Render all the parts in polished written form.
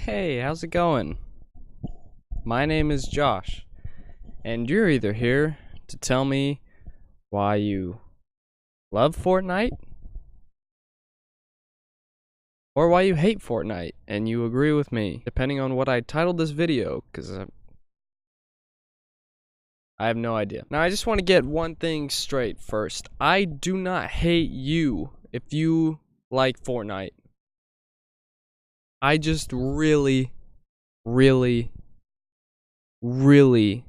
Hey, how's it going? My name is Josh, and you're either here to tell me why you love Fortnite, or why you hate Fortnite, and you agree with me, depending on what I titled this video, because I have no idea. Now, I just want to get one thing straight first. I do not hate you if you like Fortnite. I just really dislike Fortnite.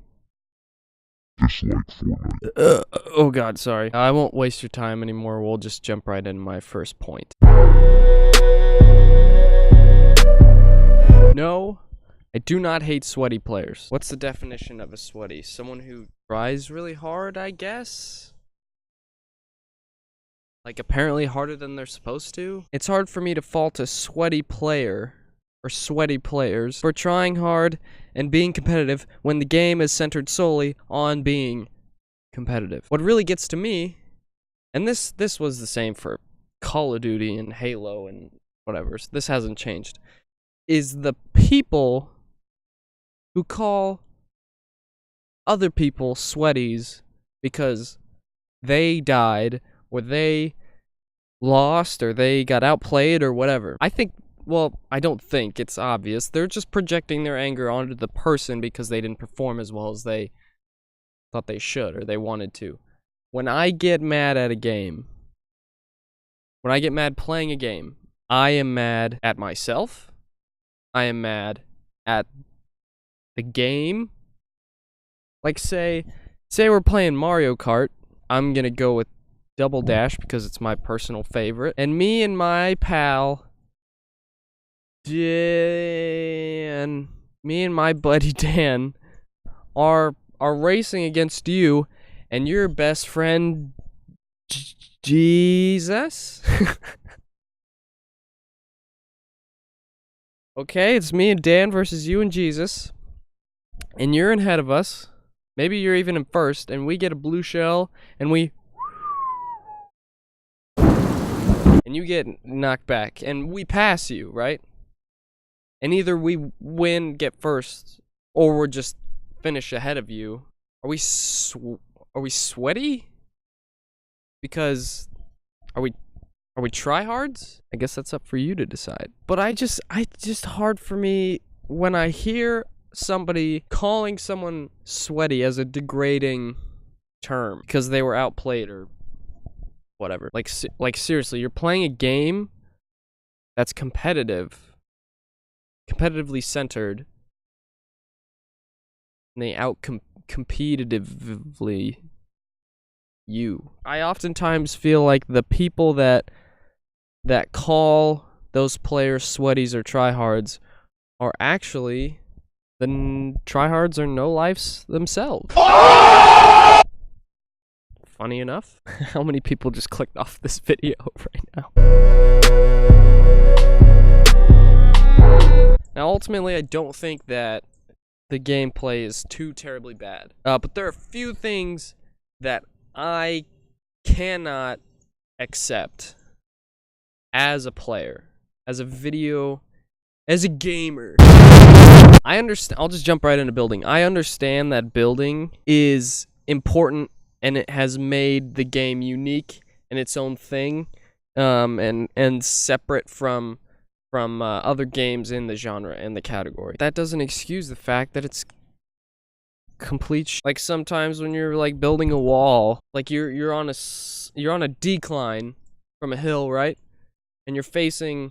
Oh god, sorry. I won't waste your time anymore. We'll just jump right into my first point. No, I do not hate sweaty players. What's the definition of a sweaty? Someone who tries really hard, I guess? Like apparently harder than they're supposed to? It's hard for me to fault a sweaty player or sweaty players for trying hard and being competitive when the game is centered solely on being competitive. What really gets to me, and this was the same for Call of Duty and Halo and whatever, so this hasn't changed, is the people who call other people sweaties because they died or they lost or they got outplayed or whatever. Well, I don't think, it's obvious. They're just projecting their anger onto the person because they didn't perform as well as they thought they should or they wanted to. When I get mad at a game, when I get mad playing a game, I am mad at myself. I am mad at the game. Like say we're playing Mario Kart. I'm gonna go with Double Dash because it's my personal favorite. And me and my pal Dan, me and my buddy Dan are racing against you and your best friend Jesus. Okay, it's me and Dan versus you and Jesus, and you're ahead of us. Maybe you're even in first, and we get a blue shell, and you get knocked back, and we pass you, right? And either we win, get first, or we're just finish ahead of you. Are we sweaty? Because are we tryhards? I guess that's up for you to decide. But I just hard for me when I hear somebody calling someone sweaty as a degrading term because they were outplayed or whatever. Like seriously, you're playing a game that's competitively centered, and they competitively you. I oftentimes feel like the people that call those players sweaties or tryhards are actually the tryhards or no-lifes themselves. Funny enough, how many people just clicked off this video right now? Now, ultimately, I don't think that the gameplay is too terribly bad. But there are a few things that I cannot accept as a player, as a gamer. I understand. I'll just jump right into building. I understand that building is important and it has made the game unique in its own thing, and separate from other games in the genre and the category. That doesn't excuse the fact that it's complete like sometimes when you're like building a wall, like you're on a decline from a hill, right? And you're facing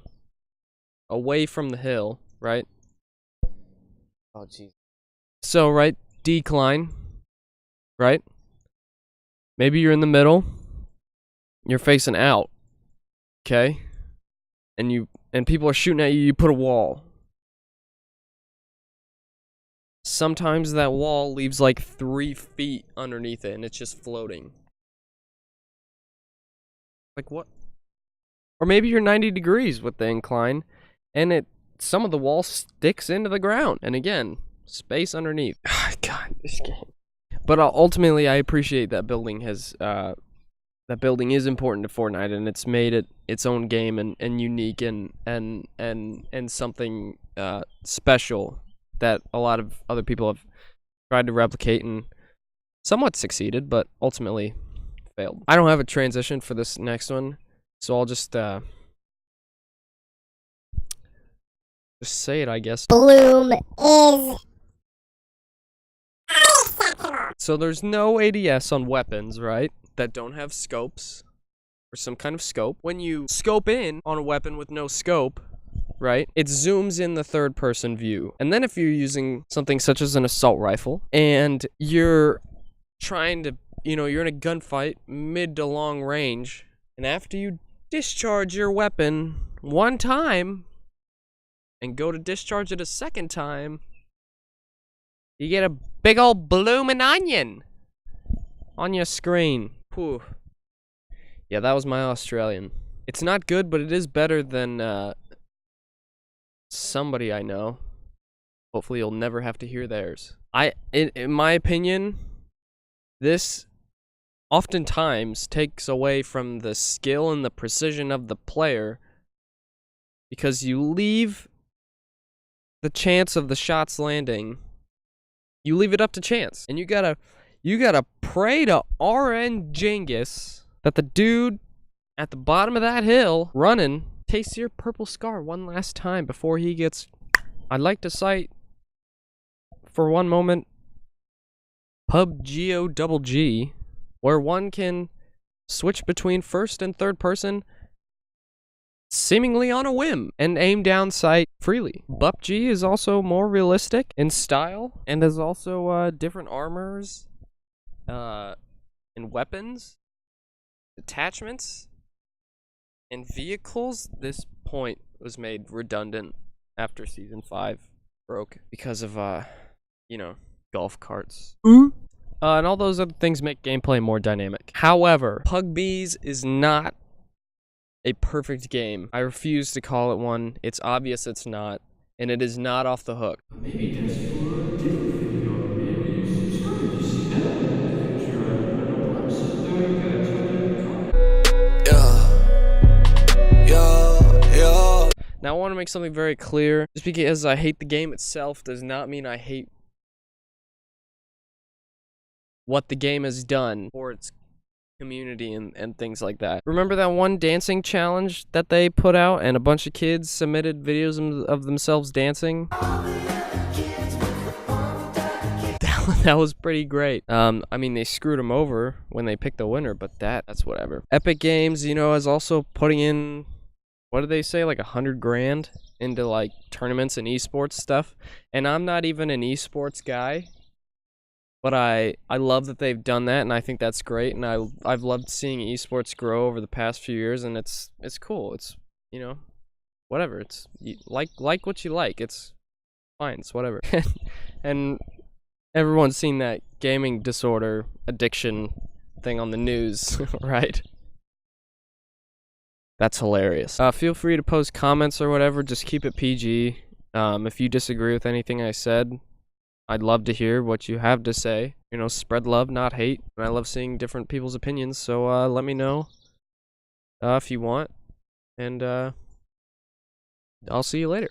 away from the hill, right? Oh jeez. So, right, decline, right? Maybe you're in the middle. You're facing out. Okay? And people are shooting at you, you put a wall. Sometimes that wall leaves like 3 feet underneath it and it's just floating. Like what? Or maybe you're 90 degrees with the incline and some of the wall sticks into the ground. And again, space underneath. God, this game. But ultimately, I appreciate that building has that building is important to Fortnite, and it's made it its own game and unique and something special that a lot of other people have tried to replicate and somewhat succeeded, but ultimately failed. I don't have a transition for this next one, so I'll just say it, I guess. Bloom is... So there's no ADS on weapons, right? That don't have scopes or some kind of scope. When you scope in on a weapon with no scope, right, it zooms in the third person view. And then if you're using something such as an assault rifle and you're trying to, you're in a gunfight mid to long range, and after you discharge your weapon one time and go to discharge it a second time, you get a big old bloomin' onion on your screen. Whew. Yeah, that was my Australian. It's not good, but it is better than somebody I know. Hopefully you'll never have to hear theirs. In my opinion, this oftentimes takes away from the skill and the precision of the player, because you leave the chance of the shots landing, you leave it up to chance. And you gotta pray to RN Genghis that the dude at the bottom of that hill running tastes your purple scar one last time before he gets... I'd like to cite for one moment PUBG, where one can switch between first and third person seemingly on a whim and aim down sight freely. PUBG is also more realistic in style and has also different armors and weapons, attachments, and vehicles. This point was made redundant after Season 5 broke because of, golf carts. And all those other things make gameplay more dynamic. However, PUBG is not a perfect game. I refuse to call it one. It's obvious it's not, and it is not off the hook. Maybe that's for a different video. Maybe subscribe to see that in the future. I don't promise it, though. You gotta tell me in the comments. Now I want to make something very clear. Just because I hate the game itself does not mean I hate what the game has done for its community and things like that. Remember that one dancing challenge that they put out and a bunch of kids submitted videos of themselves dancing? That was pretty great. I mean, they screwed them over when they picked the winner, but that's whatever. Epic Games, is also putting in, what did they say, like 100 grand into like tournaments and esports stuff. And I'm not even an esports guy, but I love that they've done that, and I think that's great. And I've loved seeing esports grow over the past few years, and it's cool. It's whatever. It's like what you like. It's fine. It's whatever. And everyone's seen that gaming disorder addiction thing on the news, right? That's hilarious. Feel free to post comments or whatever. Just keep it PG. If you disagree with anything I said, I'd love to hear what you have to say. Spread love, not hate. And I love seeing different people's opinions, so let me know if you want. And I'll see you later.